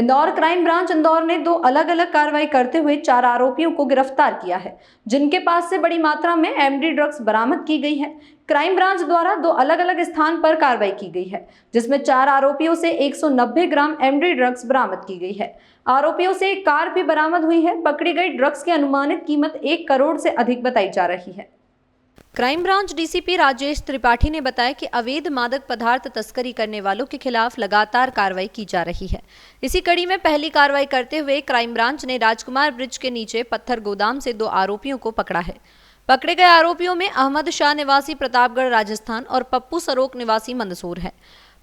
Indore crime branch Indore ने 2 अलग अलग कार्रवाई करते हुए 4 आरोपियों को गिरफ्तार किया है, जिनके पास से बड़ी मात्रा में एमडी ड्रग्स बरामद की गई है। क्राइम ब्रांच द्वारा 2 अलग अलग स्थान पर कार्रवाई की गई है, जिसमें 4 आरोपियों से 190 ग्राम एमडी ड्रग्स बरामद की गई है। आरोपियों से एक कार भी बरामद हुई है। पकड़ी गई ड्रग्स की अनुमानित कीमत 1 करोड़ से अधिक बताई जा रही है। Crime branch DCP Rajesh Tripathi ने बताया कि अवैध मादक पदार्थ तस्करी करने वालों के खिलाफ लगातार कार्रवाई की जा रही है। इसी कड़ी में पहली कार्रवाई करते हुए क्राइम ब्रांच ने राजकुमार ब्रिज के नीचे पत्थर गोदाम से 2 आरोपियों को पकड़ा है। पकड़े गए आरोपियों में अहमद शाह निवासी प्रतापगढ़ राजस्थान और पप्पू सरोक निवासी मंदसौर है।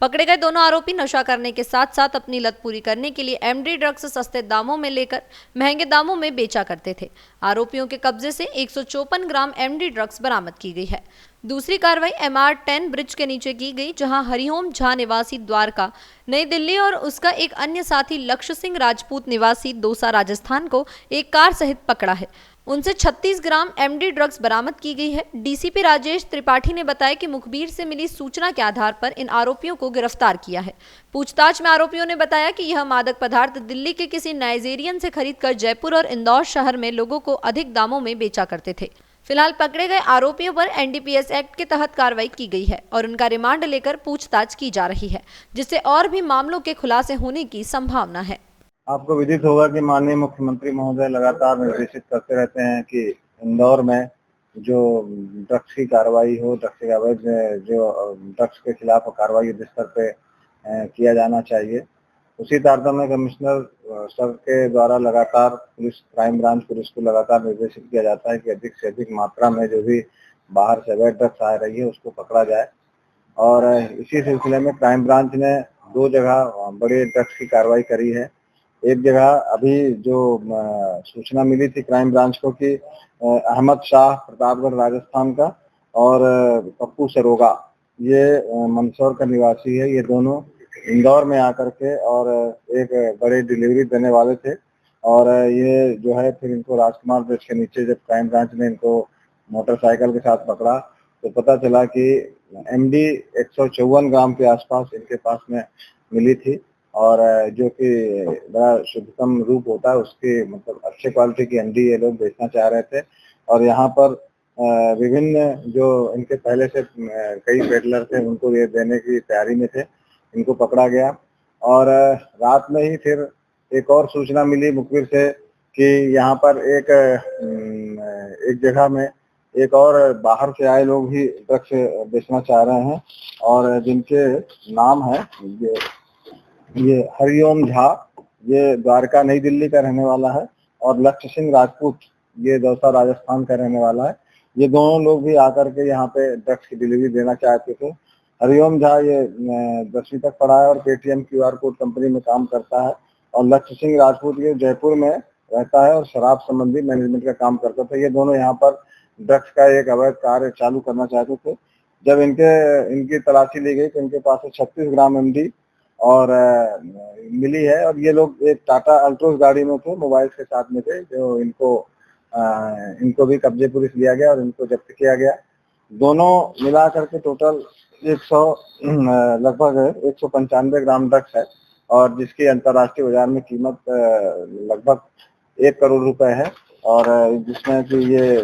पकड़े गए दोनों आरोपी नशा करने के साथ साथ अपनी लत पूरी करने के लिए एमडी ड्रग्स सस्ते दामों में लेकर महंगे दामों में बेचा करते थे। आरोपियों के कब्जे से 154 ग्राम एमडी ड्रग्स बरामद की गई है। दूसरी कार्रवाई MR10 ब्रिज के नीचे की गई, जहां हरिओम झा निवासी द्वारका नई दिल्ली और उसका एक अन्य साथी लक्ष्य सिंह राजपूत निवासी दौसा राजस्थान को एक कार सहित पकड़ा है। उनसे 36 ग्राम एमडी ड्रग्स बरामद की गई है। डीसीपी राजेश त्रिपाठी ने बताया कि मुखबिर से मिली सूचना के आधार पर इन आरोपियों को गिरफ्तार किया है। पूछताछ में आरोपियों ने बताया कि यह मादक पदार्थ दिल्ली के किसी नाइजीरियन से खरीदकर जयपुर और इंदौर शहर में लोगों को अधिक दामों में बेचा करते थे। फिलहाल पकड़े गए आरोपियों पर एनडीपीएस एक्ट के तहत कार्रवाई की गई है और उनका रिमांड लेकर पूछताछ की जा रही है, जिससे और भी मामलों के खुलासे होने की संभावना है। आपको विदित होगा कि माननीय मुख्यमंत्री महोदय लगातार निर्देशित करते रहते हैं कि इंदौर में जो ड्रग्स की कार्रवाई हो, ड्रग्स के खिलाफ कार्रवाई युद्ध स्तर पे किया जाना चाहिए। उसी तारतम्य में कमिश्नर सर के द्वारा लगातार क्राइम ब्रांच पुलिस को लगातार निर्देशित किया जाता है कि अधिक से अधिक मात्रा में जो भी बाहर से अवैध ड्रग्स आ रही है उसको पकड़ा जाए। और इसी सिलसिले में क्राइम ब्रांच ने 2 जगह बड़े ड्रग्स की कार्रवाई करी है। एक जगह अभी जो सूचना मिली थी क्राइम ब्रांच को कि अहमद शाह प्रतापगढ़ राजस्थान का और पप्पू सरोगा ये मंदसौर का निवासी है। ये दोनों इंदौर में आकर के और एक बड़े डिलीवरी देने वाले थे और ये जो है फिर इनको राजकुमार ब्रिज के नीचे जब क्राइम ब्रांच ने इनको मोटरसाइकिल के साथ पकड़ा तो पता चला कि एमडी 154 ग्राम के आसपास इनके पास में मिली थी और जो कि बड़ा शुद्धतम रूप होता है उसकी मतलब अच्छे क्वालिटी की एमडी ये लोग बेचना चाह रहे थे। और यहाँ पर विभिन्न जो इनके पहले से कई पेडलर थे उनको ये देने की तैयारी में थे, इनको पकड़ा गया। और रात में ही फिर एक और सूचना मिली मुखबिर से कि यहाँ पर एक जगह में एक और बाहर से आए लोग भी ड्रग्स बेचना चाह रहे हैं और जिनके नाम है ये हरिओम झा, ये द्वारका नई दिल्ली का रहने वाला है और लक्ष्य सिंह राजपूत ये दौसा राजस्थान का रहने वाला है। ये दोनों लोग भी आकर के यहाँ पे ड्रग्स की डिलीवरी देना चाहते थे। हरिओम झा ये 10वीं तक पढ़ा है और पेटीएम QR कोड कंपनी में काम करता है और लक्ष्य सिंह राजपूत ये जयपुर में रहता है और शराब संबंधी मैनेजमेंट का काम करता था। ये दोनों यहाँ पर ड्रग्स का एक अवैध कार्य चालू करना चाहते थे। जब इनकी तलाशी ली गई तो इनके पास से 36 ग्राम एमडी और मिली है और ये लोग एक टाटा अल्ट्रोज गाड़ी में थे, मोबाइल के साथ में थे, जो इनको भी कब्जे पुलिस लिया गया और इनको जब्त किया गया। दोनों मिला करके टोटल लगभग 195 ग्राम ड्रग्स है और जिसकी अंतर्राष्ट्रीय बाजार में कीमत लगभग 1 करोड़ रुपए है। और जिसमें कि ये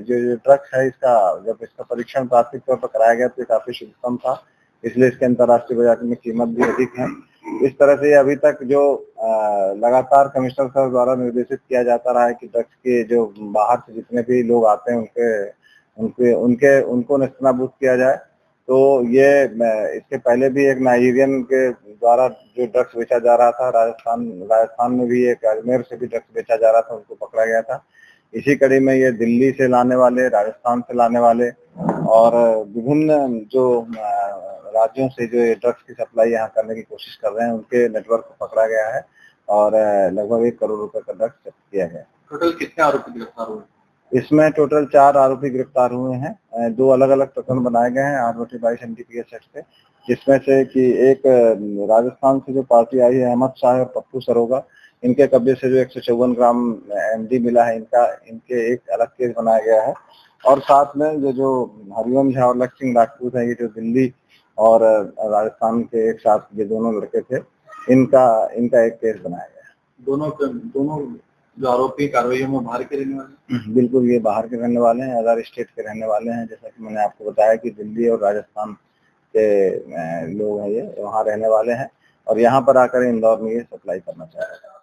जो ड्रग्स है जब इसका परीक्षण प्राथमिक तौर पर कराया गया तो काफी शुद्धतम था, इसलिए इसके अंतर्राष्ट्रीय बाजार में कीमत भी अधिक है। इस तरह से अभी तक जो लगातार कमिश्नर सर द्वारा निर्देशित किया जाता रहा है कि ड्रग्स के जो बाहर से जितने भी लोग आते हैं उनको नेस्तनाबूद किया जाए। तो ये इसके पहले भी एक नाइजीरियन के द्वारा जो ड्रग्स बेचा जा रहा था, राजस्थान में भी एक अजमेर से भी ड्रग्स बेचा जा रहा था, उनको पकड़ा गया था। इसी कड़ी में ये दिल्ली से लाने वाले, राजस्थान से लाने वाले और विभिन्न जो राज्यों से जो ये ड्रग्स की सप्लाई यहाँ करने की कोशिश कर रहे हैं उनके नेटवर्क को पकड़ा गया है और लगभग 1 करोड़ रुपए का ड्रग्स जब्त किया गया। टोटल कितने आरोपी गिरफ्तार हुए? इसमें टोटल 4 आरोपी गिरफ्तार हुए हैं। 2 अलग अलग प्रकरण बनाए गए हैं 8/22 एनडीपीएस एक्ट से, जिसमें से कि एक राजस्थान से जो पार्टी आई है अहमद शाह और पप्पू सरोगा, इनके कब्जे से जो 154 ग्राम एमडी मिला है इनके एक अलग केस बनाया गया है। और साथ में ये जो हरिओम झा और लक्ष्य सिंह राजपूत है, ये जो दिल्ली और राजस्थान के एक साथ ये दोनों लड़के थे, इनका एक केस बनाया गया है। दोनों जो आरोपी कार्रवाई में बाहर के रहने वाले हैं? बिल्कुल, ये बाहर के रहने वाले हैं, अदर स्टेट के रहने वाले हैं। जैसा कि मैंने आपको बताया कि दिल्ली और राजस्थान के लोग हैं, ये वहाँ रहने वाले हैं और यहाँ पर आकर इंदौर में ये सप्लाई करना चाह रहे हैं।